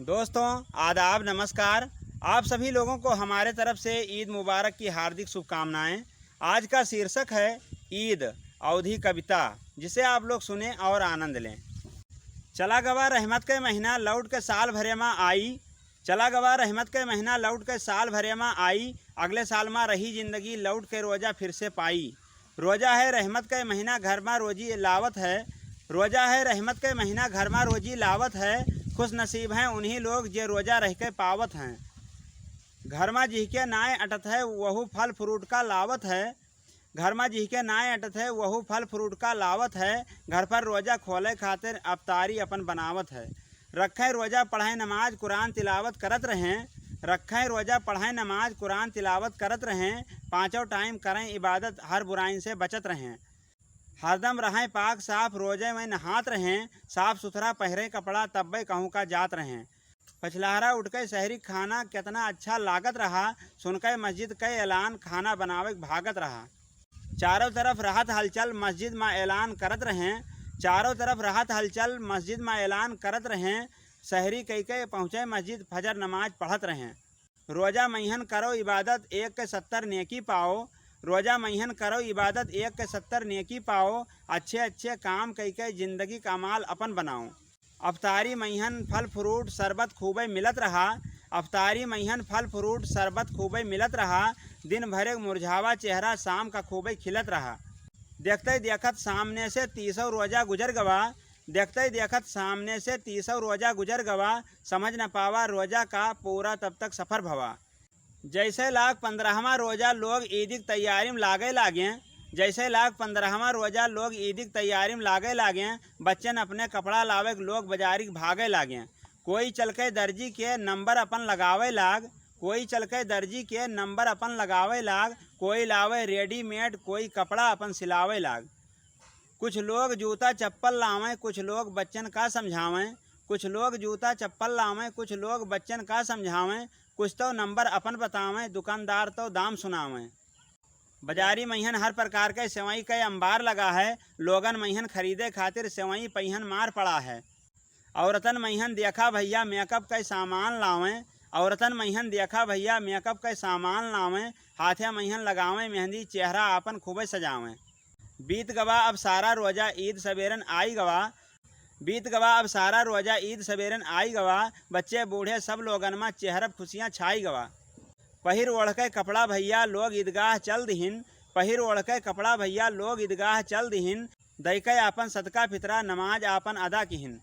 दोस्तों आदाब नमस्कार। आप सभी लोगों को हमारे तरफ से ईद मुबारक की हार्दिक शुभकामनाएं। आज का शीर्षक है ईद अवधी कविता, जिसे आप लोग सुने और आनंद लें। चला गवा रहमत के महीना लौट के साल भरे माँ आई। चला गवा रहमत के महीना लौट के साल भरे माँ आई। अगले साल माँ रही जिंदगी लौट के रोज़ा फिर से पाई। रोज़ा है रहमत के महीना घर माँ रोजी लावत है। रोज़ा है रहमत के महीना घर माँ रोजी लावत है। खुश नसीब हैं उन्हीं लोग जे रोज़ा रह के पावत हैं। घर माँ जी के नाए अटत है वहू फल फ्रूट का लावत है। घर माँ जी के नाए अटत है वहू फल फ्रूट का लावत है। घर पर रोज़ा खोले खातिर अफ्तारी अपन बनावत है। रखें रोज़ा पढ़ें नमाज कुरान तिलावत करत रहें। रखें रोज़ा पढ़ें नमाज कुरान तिलावत करत रहें। पाँचों टाइम करें इबादत हर बुराई से बचत रहें। हरदम रहें पाक साफ रोज़े में नहात रहें। साफ़ सुथरा पहरे कपड़ा तब्बे कहूँ का जात रहें। पछलहरा उठ के शहरी खाना कितना अच्छा लागत रहा। सुन के मस्जिद के ऐलान खाना बनावे भागत रहा। चारों तरफ रहत हलचल मस्जिद में ऐलान करत रहें। चारों तरफ रहत हलचल मस्जिद में ऐलान करत रहें। शहरी कई के पहुँचे मस्जिद फजर नमाज पढ़त रहें। रोज़ा महीन करो इबादत 1 के 70 नेकी पाओ। रोज़ा महीन करो इबादत 1 के 70 नेकी पाओ। अच्छे अच्छे काम कई के ज़िंदगी का माल अपन बनाओ। अफ्तारी महीन फल फ्रूट शरबत खूबे मिलत रहा। अफ्तारी महीन फल फ्रूट शरबत खूबे मिलत रहा। दिन भरे मुरझावा चेहरा शाम का खूबे खिलत रहा। देखते देखत सामने से 300 रोज़ा गुजर गवा। देखते देखत सामने से 300 रोज़ा गुजर गवा। समझ न पावा रोज़ा का पूरा तब तक सफ़र भवा। जैसे लाख 15वां रोज़ा लोग ईद की तैयारी में लागे लागे। जैसे लाख 15वां रोज़ा लोग ईद की तैयारी में लागे लागे। बच्चन अपने कपड़ा लावे लोग बाजारी भागे लागे। कोई चल के दर्जी के नंबर अपन लगावे लाग। कोई चल के दर्जी के नंबर अपन लगावे लाग। कोई लावे रेडीमेड कोई कपड़ा अपन सिलावे लाग। कुछ लोग जूता चप्पल लावें कुछ लोग बच्चन का समझावें। कुछ लोग जूता चप्पल लावें कुछ लोग बच्चन का समझावें। कुछ तो नंबर अपन बतावें दुकानदार तो दाम सुनावें। बाजारी महीन हर प्रकार के सेवई के अंबार लगा है। लोगन महीन खरीदे खातिर सेवई पहिन मार पड़ा है। औरतन महीन देखा भैया मेकअप के सामान लावें। औरतन महीन देखा भैया मेकअप के सामान लावें। हाथे महीन लगावें मेहंदी चेहरा अपन खूबे सजावें। बीत गवा अब सारा रोज़ा ईद सवेरन आई गवा। बीत गवा अब सारा रोज़ा ईद सवेरन आई गवा। बच्चे बूढ़े सब लोगन में चेहरा खुशियाँ छाई गवा। पहिर ओढ़ के कपड़ा भैया लोग ईदगाह चल दिहिन। पहिर ओढ़ के कपड़ा भैया लोग ईदगाह चल दिहिन। दई के आपन सदका फितरा नमाज आपन अदा किहिन।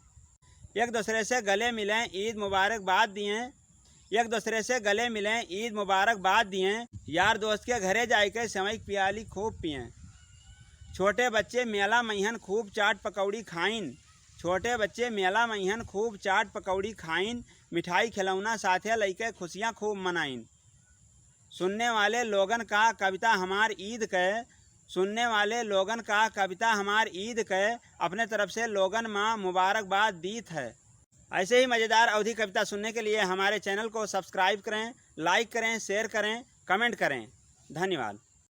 एक दूसरे से गले मिलें ईद मुबारकबाद दिए। एक दूसरे से गले मिलें ईद मुबारकबाद दिए। यार दोस्त के घरे जाए के सेवई पियाली खूब पिएँ। छोटे बच्चे मेला महीन खूब चाट पकौड़ी खाइन। छोटे बच्चे मेला महीन खूब चाट पकौड़ी खाइन। मिठाई खिलौना साथे लइके खुशियाँ खूब मनाइन। सुनने वाले लोगन का कविता हमार ईद के। सुनने वाले लोगन का कविता हमार ईद के। अपने तरफ से लोगन माँ मुबारकबाद दीत है। ऐसे ही मज़ेदार अवधी कविता सुनने के लिए हमारे चैनल को सब्सक्राइब करें, लाइक करें, शेयर करें, कमेंट करें। धन्यवाद।